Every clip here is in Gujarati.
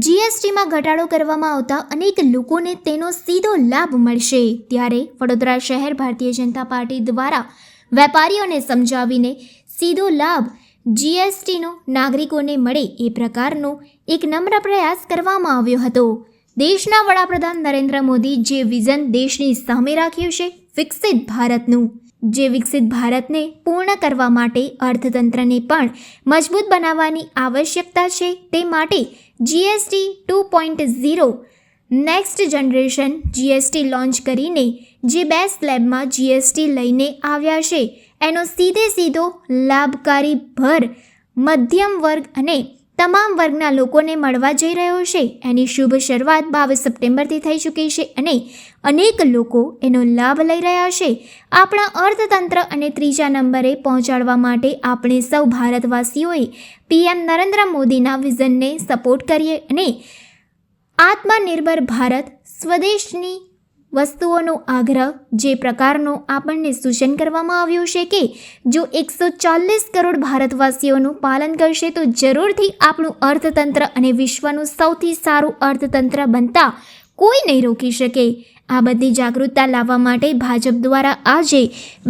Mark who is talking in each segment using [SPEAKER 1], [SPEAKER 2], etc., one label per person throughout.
[SPEAKER 1] જીએસટીમાં ઘટાડો કરવામાં આવતા અનેક લોકોને તેનો સીધો લાભ મળશે, ત્યારે વડોદરા શહેર ભારતીય જનતા પાર્ટી દ્વારા વેપારીઓને સમજાવીને સીધો લાભ જીએસટીનો નાગરિકોને મળે એ પ્રકારનો એક નમ્ર પ્રયાસ કરવામાં આવ્યો હતો। દેશના વડાપ્રધાન નરેન્દ્ર મોદી જે વિઝન દેશની સામે રાખ્યું છે વિકસિત ભારતનું, જે વિકસિત ભારતને પૂર્ણ કરવા માટે અર્થતંત્રને પણ મજબૂત બનાવવાની આવશ્યકતા છે, તે માટે GST 2.0 next generation GST launch કરીને જે 2 સ્લેબમાં જીએસટી લઈને આવ્યા છે એનો સીધો લાભકારી ભર મધ્યમ વર્ગ અને તમામ વર્ગના લોકોને મળવા જઈ રહ્યો છે। એની શુભ શરૂઆત 22 સપ્ટેમ્બરથી થઈ ચૂકી છે અને અનેક લોકો એનો લાભ લઈ રહ્યા છે। આપણા અર્થતંત્ર અને ત્રીજા નંબરે પહોંચાડવા માટે આપણે સૌ ભારતવાસીઓએ પીએમ નરેન્દ્ર મોદીના વિઝનને સપોર્ટ કરીએ અને આત્મનિર્ભર ભારત સ્વદેશની વસ્તુઓનો આગ્રહ જે પ્રકારનો આપણને સૂચન કરવામાં આવ્યું છે કે જો 140 કરોડ ભારતવાસીઓનું પાલન કરશે તો જરૂરથી આપણું અર્થતંત્ર અને વિશ્વનું સૌથી સારું અર્થતંત્ર બનતા કોઈ નહીં રોકી શકે। આ બધી જાગૃતતા લાવવા માટે ભાજપ દ્વારા આજે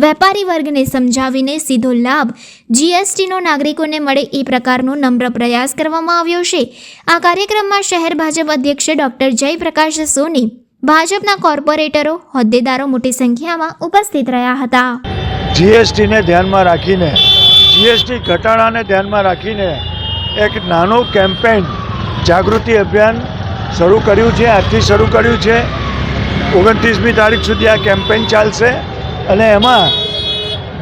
[SPEAKER 1] વેપારી વર્ગને સમજાવીને સીધો લાભ જીએસટીનો નાગરિકોને મળે એ પ્રકારનો નમ્ર પ્રયાસ કરવામાં આવ્યો છે। આ કાર્યક્રમમાં શહેર ભાજપ અધ્યક્ષ ડૉક્ટર જયપ્રકાશ સોની, ભાજપના કોર્પોરેટરો, હોદ્દેદારો મોટી સંખ્યામાં ઉપસ્થિત રહ્યા હતા।
[SPEAKER 2] જીએસટીને ધ્યાનમાં રાખીને, જીએસટી ઘટાડાને ધ્યાનમાં રાખીને એક નાનું કેમ્પેન, જાગૃતિ અભિયાન શરૂ કર્યું છે। આજથી શરૂ કર્યું છે। 29મી તારીખ સુધી આ કેમ્પેન ચાલશે અને એમાં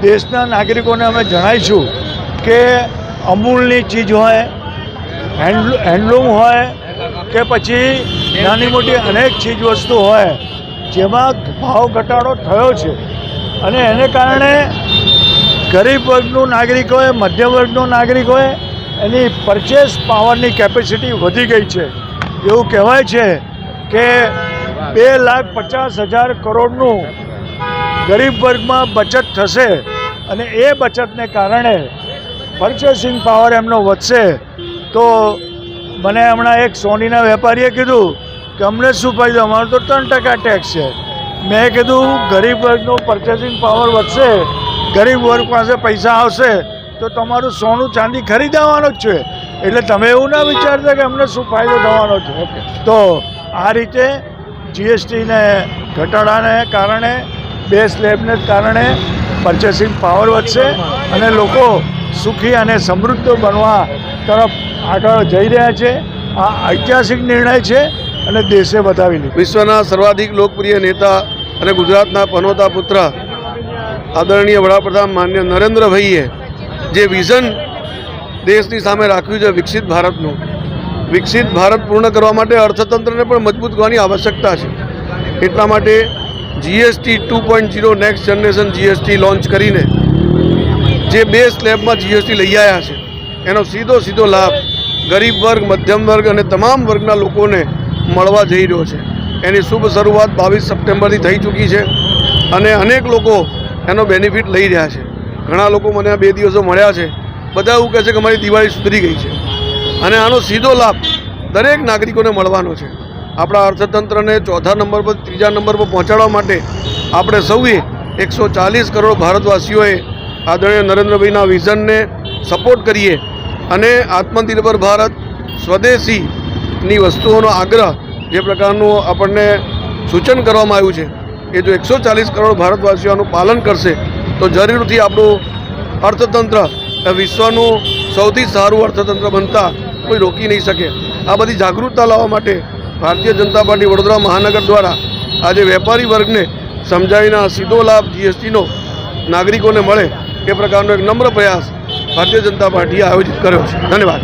[SPEAKER 2] દેશના નાગરિકોને અમે જણાવીશું કે અમૂલની ચીજ હોય, હેન્ડલૂમ હોય કે પછી નાની મોટી અનેક ચીજ વસ્તુ હોય જેમાં ભાવ ઘટાડો થયો છે અને એને કારણે ગરીબ વર્ગનું નાગરિક હોય, મધ્યમ વર્ગનું નાગરિક હોય, એની પરચેસ પાવરની કેપેસિટી વધી ગઈ છે। એવું કહેવાય છે કે 2,50,000 કરોડનું ગરીબ વર્ગમાં બચત થશે અને એ બચતને કારણે પરચેસિંગ પાવર એમનો વધશે। તો મને હમણાં એક સોનીના વેપારીએ કીધું કે અમને શું ફાયદો, અમારો તો 3% ટેક્સ છે। મેં કીધું ગરીબ વર્ગનો પરચેસિંગ પાવર વધશે, ગરીબ વર્ગ પાસે પૈસા આવશે તો તમારું સોનું ચાંદી ખરીદવાનો જ છે, એટલે તમે એવું ના વિચારતા કે અમને શું ફાયદો થવાનો છે। તો આ રીતે જીએસટીને ઘટાડાને કારણે 2 સ્લેબને કારણે પરચેસિંગ પાવર વધશે અને લોકો સુખી અને સમૃદ્ધ બનવા તરફ આગળ જઈ રહ્યા છે। આ ઐતિહાસિક નિર્ણય છે અને દેશે બતાવી લીધું।
[SPEAKER 3] વિશ્વના સર્વાધિક લોકપ્રિય નેતા અને ગુજરાતના પનોતા પુત્ર આદરણીય વડાપ્રધાન માન્ય નરેન્દ્રભાઈએ જે વિઝન દેશની સામે રાખ્યું છે વિકસિત ભારતનું, વિકસિત ભારત પૂર્ણ કરવા માટે અર્થતંત્રને પણ મજબૂત કરવાની આવશ્યકતા છે। એટલા માટે GST 2.0 next generation GST launch કરીને જે 2 સ્લેબમાં જીએસટી લઈ આવ્યા છે એનો સીધો લાભ ગરીબ વર્ગ, મધ્યમ વર્ગ અને તમામ વર્ગના લોકોને મળવા જઈ રહ્યો છે। એની શુભ શરૂઆત 22 સપ્ટેમ્બરથી થઈ ચૂકી છે અને અનેક લોકો એનો બેનિફિટ લઈ રહ્યા છે। ઘણા લોકો મને આ 2 દિવસો મળ્યા છે, બધા એવું કહે છે કે અમારી દિવાળી સુધરી ગઈ છે અને આનો સીધો લાભ દરેક નાગરિકોને મળવાનો છે। આપણા અર્થતંત્રને ચોથા નંબર પર, ત્રીજા નંબર પર પહોંચાડવા માટે આપણે સૌએ 140 કરોડ ભારતવાસીઓએ આદરણીય નરેન્દ્રભાઈના વિઝનને સપોર્ટ કરીએ અને આત્મનિર્ભર ભારત સ્વદેશીની વસ્તુઓનો આગ્રહ જે પ્રકારનું આપણને સૂચન કરવામાં આવ્યું છે એ જો 140 કરોડ ભારતવાસીઓનું પાલન કરશે તો જરૂરથી આપણું અર્થતંત્ર વિશ્વનું સૌથી સારું અર્થતંત્ર બનતા કોઈ રોકી નહીં શકે। આ બધી જાગૃતતા લાવવા માટે ભારતીય જનતા પાર્ટી વડોદરા મહાનગર દ્વારા આજે વેપારી વર્ગને સમજાવીને સીધો લાભ જીએસટીનો નાગરિકોને મળે એ પ્રકારનો એક નમ્ર પ્રયાસ ભારતીય જનતા પાર્ટીએ આયોજિત કર્યો છે। ધન્યવાદ।